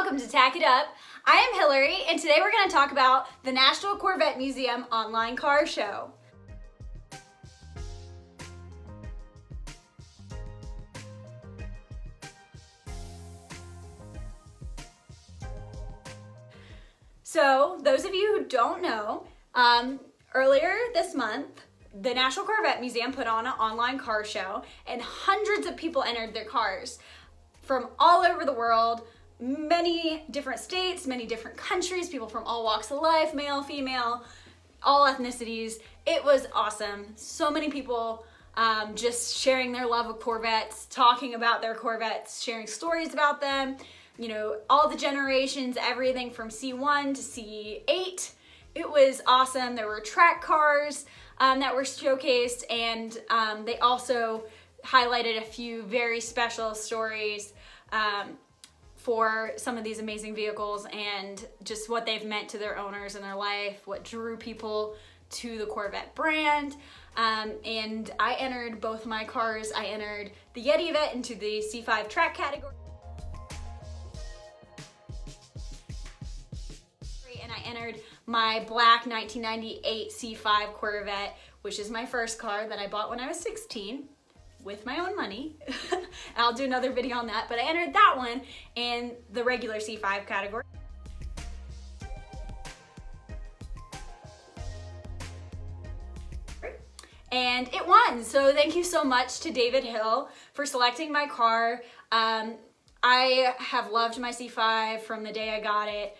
welcome to Tack It Up. I am Hilary, and today we're going to talk about the National Corvette Museum online car show. So, those of you who don't know, earlier this month, the National Corvette Museum put on an online car show, and hundreds of people entered their cars from all over the world, many different states, many different countries, people from all walks of life, male, female, all ethnicities. It was awesome. So many people just sharing their love of Corvettes, talking about their Corvettes, sharing stories about them, you know, all the generations, everything from C1 to C8. It was awesome. There were track cars that were showcased, and they also highlighted a few very special stories for some of these amazing vehicles and just what they've meant to their owners in their life, what drew people to the Corvette brand. And I entered both my cars. I entered the Yeti into the C5 track category. And I entered my black 1998 C5 Corvette, which is my first car that I bought when I was 16 with my own money. I'll do another video on that, but I entered that one in the regular C5 category. And it won, so thank you so much to David Hill for selecting my car. I have loved my C5 from the day I got it.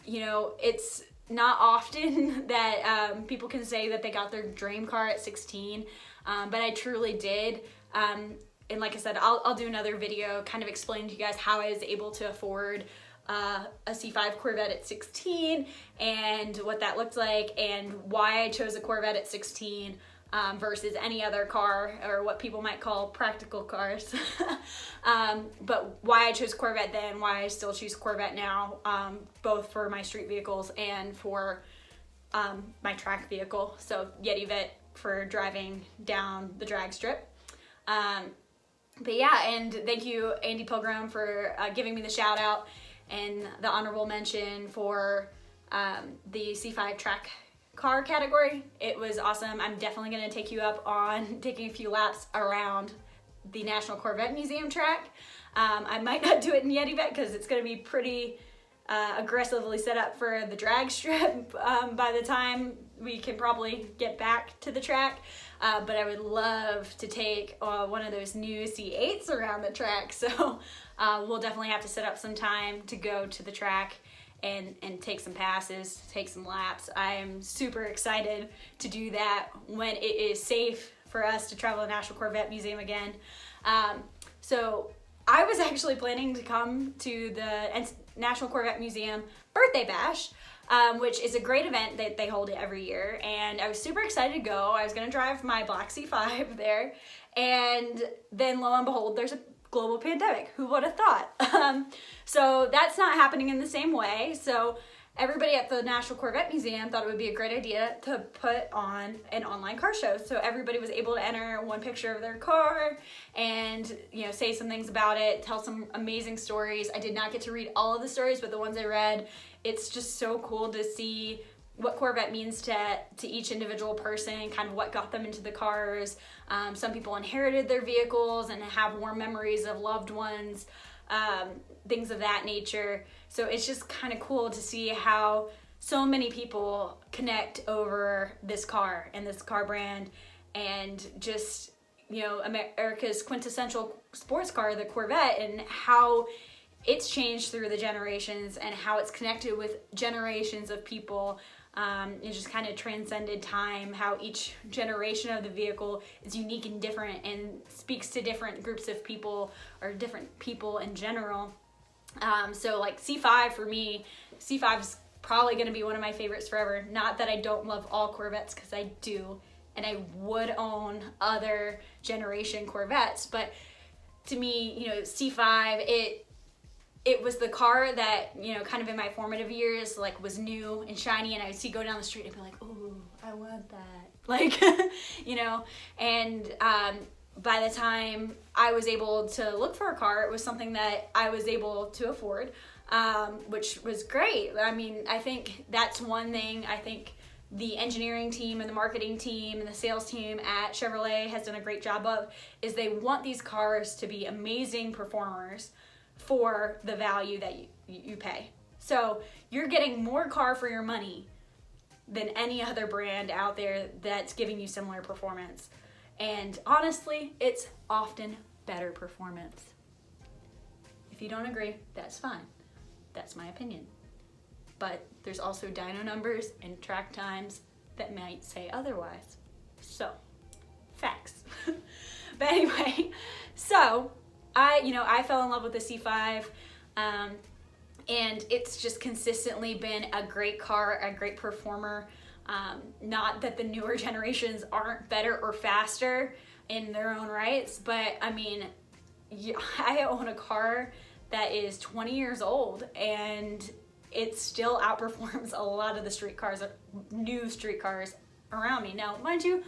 You know, it's not often that people can say that they got their dream car at 16, but I truly did. And like I said, I'll do another video kind of explaining to you guys how I was able to afford a C5 Corvette at 16 and what that looked like and why I chose a Corvette at 16 versus any other car, or what people might call practical cars. But why I chose Corvette then, why I still choose Corvette now, both for my street vehicles and for my track vehicle. So Yeti for driving down the drag strip. But yeah, and thank you Andy Pilgrim for giving me the shout out and the honorable mention for the C5 track car category. It was awesome. I'm definitely going to take you up on taking a few laps around the National Corvette Museum track. I might not do it in Yeti because it's going to be pretty aggressively set up for the drag strip by the time we can probably get back to the track. But I would love to take one of those new C8s around the track. So we'll definitely have to set up some time to go to the track and take some passes, take some laps. I am super excited to do that when it is safe for us to travel to the National Corvette Museum again. So I was actually planning to come to the National Corvette Museum Birthday Bash, which is a great event that they hold every year, and I was super excited to go. I was going to drive my black C5 there, and then lo and behold, there's a global pandemic. Who would have thought? So that's not happening in the same way. So everybody at the National Corvette Museum thought it would be a great idea to put on an online car show. So everybody was able to enter one picture of their car and, you know, say some things about it, tell some amazing stories. I did not get to read all of the stories, but the ones I read, it's just so cool to see what Corvette means to each individual person, kind of what got them into the cars. Some people inherited their vehicles and have warm memories of loved ones, things of that nature. So it's just kind of cool to see how so many people connect over this car and this car brand, and just, you know, America's quintessential sports car, the Corvette, and how it's changed through the generations and how it's connected with generations of people. It just kind of transcended time, how each generation of the vehicle is unique and different and speaks to different groups of people or different people in general. So like C5 for me, C5 is probably going to be one of my favorites forever. Not that I don't love all Corvettes, because I do, and I would own other generation Corvettes, but to me, you know, C5, it was the car that, you know, kind of in my formative years, like, was new and shiny, and I would see go down the street and be like, ooh, I want that. Like, you know, and by the time I was able to look for a car, it was something that I was able to afford, which was great. I mean, I think that's one thing I think the engineering team and the marketing team and the sales team at Chevrolet has done a great job of, is they want these cars to be amazing performers for the value that you pay. So you're getting more car for your money than any other brand out there that's giving you similar performance. And honestly, it's often better performance. If you don't agree, that's fine. That's my opinion. But there's also dyno numbers and track times that might say otherwise. So, facts. But anyway, so I fell in love with the C5, and it's just consistently been a great car, a great performer. Not that the newer generations aren't better or faster in their own rights, but I mean, I own a car that is 20 years old and it still outperforms a lot of the new street cars around me. Now, mind you,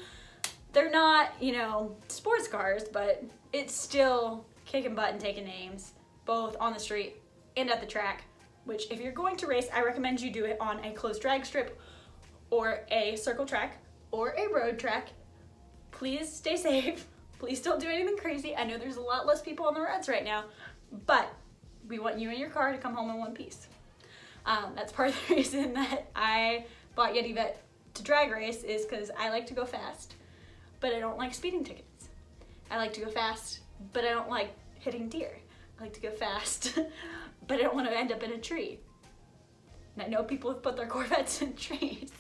they're not, sports cars, but it's still kicking butt and taking names, both on the street and at the track, which if you're going to race, I recommend you do it on a closed drag strip or a circle track or a road track. Please stay safe. Please don't do anything crazy. I know there's a lot less people on the roads right now, but we want you and your car to come home in one piece. That's part of the reason that I bought Yeti Vet to drag race, is because I like to go fast, but I don't like speeding tickets. I like to go fast, but I don't like hitting deer. I like to go fast, but I don't want to end up in a tree. And I know people have put their Corvettes in trees.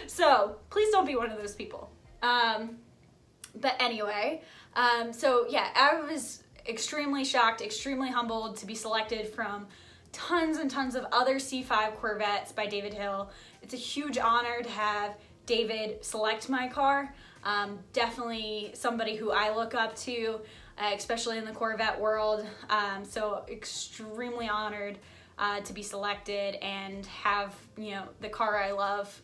So please don't be one of those people. But anyway, so yeah, I was extremely shocked, extremely humbled to be selected from tons and tons of other C5 Corvettes by David Hill. It's a huge honor to have David select my car. Definitely somebody who I look up to, especially in the Corvette world. So extremely honored to be selected and have, the car I love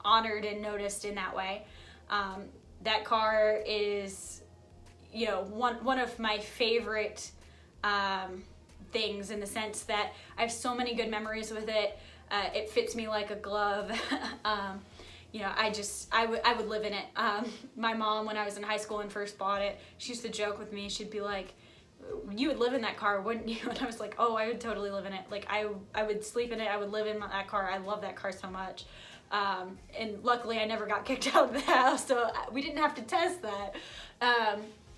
honored and noticed in that way. That car is, one of my favorite things, in the sense that I have so many good memories with it. It fits me like a glove. I would live in it. My mom, when I was in high school and first bought it, she used to joke with me. She'd be like, "You would live in that car, wouldn't you?" And I was like, "Oh, I would totally live in it. Like, I would sleep in it. I would live in that car. I love that car so much." And luckily I never got kicked out of the house, so we didn't have to test that.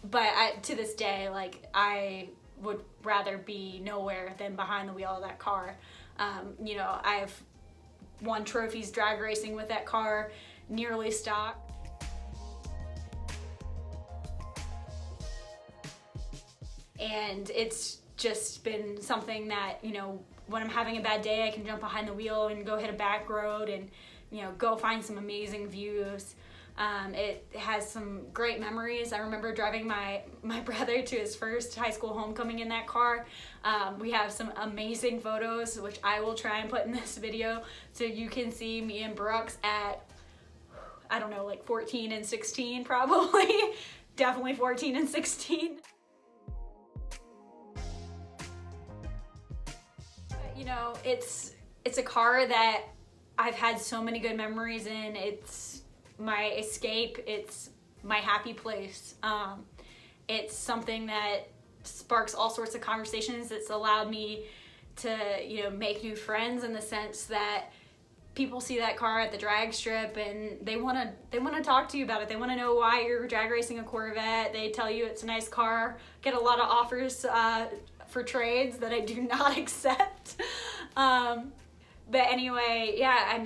But to this day, I would rather be nowhere than behind the wheel of that car. I've won trophies drag racing with that car, nearly stock. And it's just been something that, when I'm having a bad day, I can jump behind the wheel and go hit a back road and, go find some amazing views. It has some great memories. I remember driving my brother to his first high school homecoming in that car. We have some amazing photos, which I will try and put in this video, so you can see me and Brooks at, 14 and 16 probably. Definitely 14 and 16. It's a car that I've had so many good memories in. It's my escape. It's my happy place. It's something that sparks all sorts of conversations. It's allowed me to, make new friends, in the sense that people see that car at the drag strip and they want to talk to you about it. They want to know why you're drag racing a Corvette. They tell you it's a nice car. Get a lot of offers for trades that I do not accept. But anyway, yeah,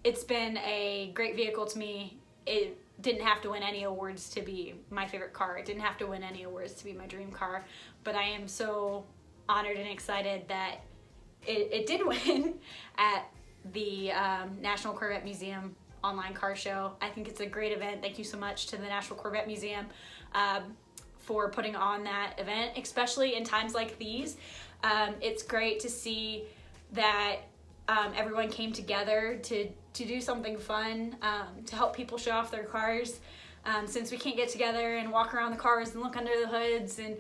it's been a great vehicle to me. It didn't have to win any awards to be my favorite car. It didn't have to win any awards to be my dream car, but I am so honored and excited that it did win at the National Corvette Museum online car show. I think it's a great event. Thank you so much to the National Corvette Museum for putting on that event, especially in times like these. It's great to see that everyone came together to do something fun, to help people show off their cars. since we can't get together and walk around the cars and look under the hoods and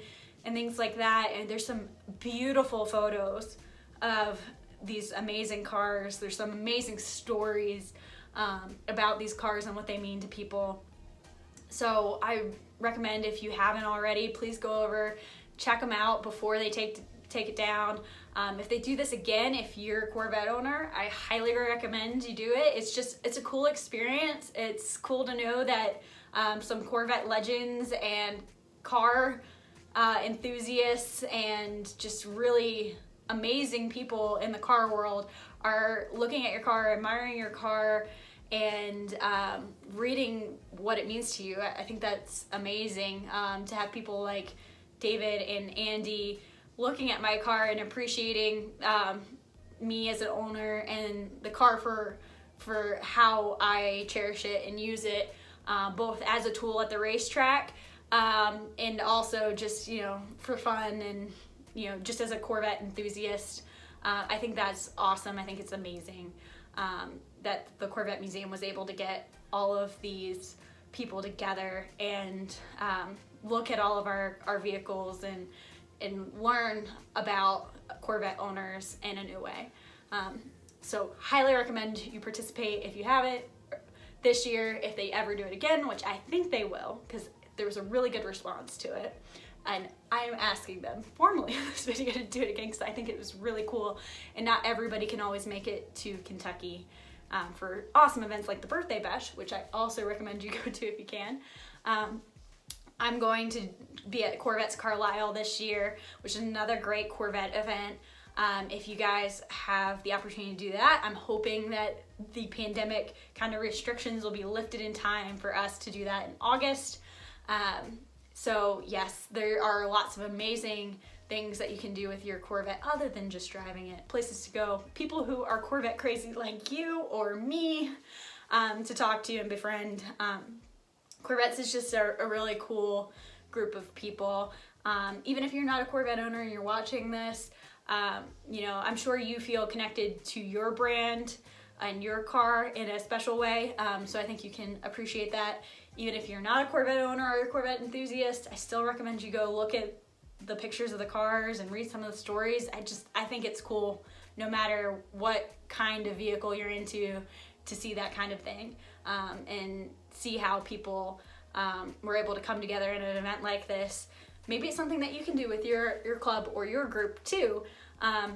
things like that. And there's some beautiful photos of these amazing cars. There's some amazing stories about these cars and what they mean to people. So I recommend, if you haven't already, please go over, check them out before they take it down. If they do this again, if you're a Corvette owner, I highly recommend you do it. It's a cool experience. It's cool to know that some Corvette legends and car enthusiasts and just really amazing people in the car world are looking at your car, admiring your car, and reading what it means to you. I think that's amazing, to have people like David and Andy looking at my car and appreciating me as an owner and the car for how I cherish it and use it, both as a tool at the racetrack and also just, you know, for fun and, you know, just as a Corvette enthusiast. I think that's awesome. I think it's amazing that the Corvette Museum was able to get all of these people together and look at all of our vehicles and learn about Corvette owners in a new way. So highly recommend you participate if you haven't this year, if they ever do it again, which I think they will, because there was a really good response to it. And I'm asking them formally in this video to do it again, because I think it was really cool, and not everybody can always make it to Kentucky for awesome events like the Birthday Bash, which I also recommend you go to if you can. I'm going to be at Corvettes Carlisle this year, which is another great Corvette event. If you guys have the opportunity to do that, I'm hoping that the pandemic kind of restrictions will be lifted in time for us to do that in August. So yes, there are lots of amazing things that you can do with your Corvette other than just driving it. Places to go, people who are Corvette crazy like you or me, to talk to and befriend. Corvettes is just a really cool group of people. Even if you're not a Corvette owner and you're watching this, you know, I'm sure you feel connected to your brand and your car in a special way. So I think you can appreciate that. Even if you're not a Corvette owner or a Corvette enthusiast, I still recommend you go look at the pictures of the cars and read some of the stories. I think it's cool, no matter what kind of vehicle you're into, to see that kind of thing, and see how people were able to come together in an event like this. Maybe it's something that you can do with your club or your group too. I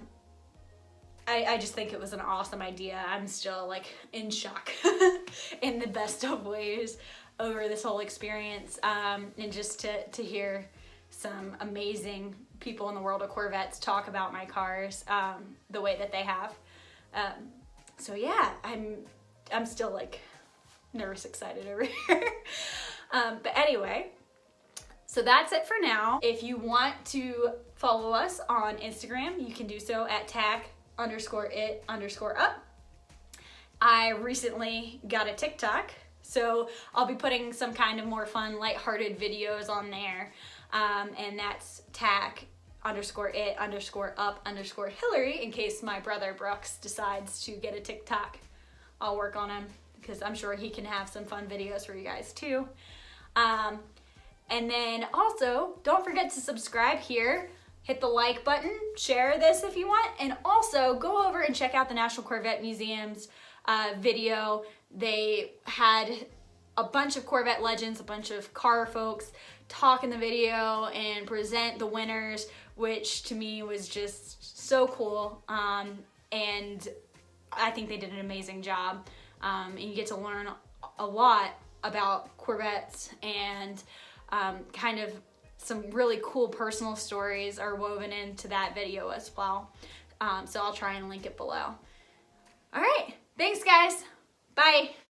just think it was an awesome idea. I'm still like in shock in the best of ways over this whole experience, and just to hear some amazing people in the world of Corvettes talk about my cars the way that they have. So yeah, I'm still like nervous excited over here. But anyway, so that's it for now. If you want to follow us on Instagram, you can do so at Tach_it_up. I recently got a TikTok, so I'll be putting some kind of more fun, lighthearted videos on there. And that's Tach_it_up_Hilary, in case my brother Brooks decides to get a TikTok. I'll work on him, because I'm sure he can have some fun videos for you guys too. And then also, don't forget to subscribe here, hit the like button, share this if you want, and also go over and check out the National Corvette Museum's video. They had a bunch of Corvette legends, a bunch of car folks talk in the video and present the winners, which to me was just so cool. And I think they did an amazing job. And you get to learn a lot about Corvettes, and kind of some really cool personal stories are woven into that video as well. So I'll try and link it below. All right, thanks guys. Bye.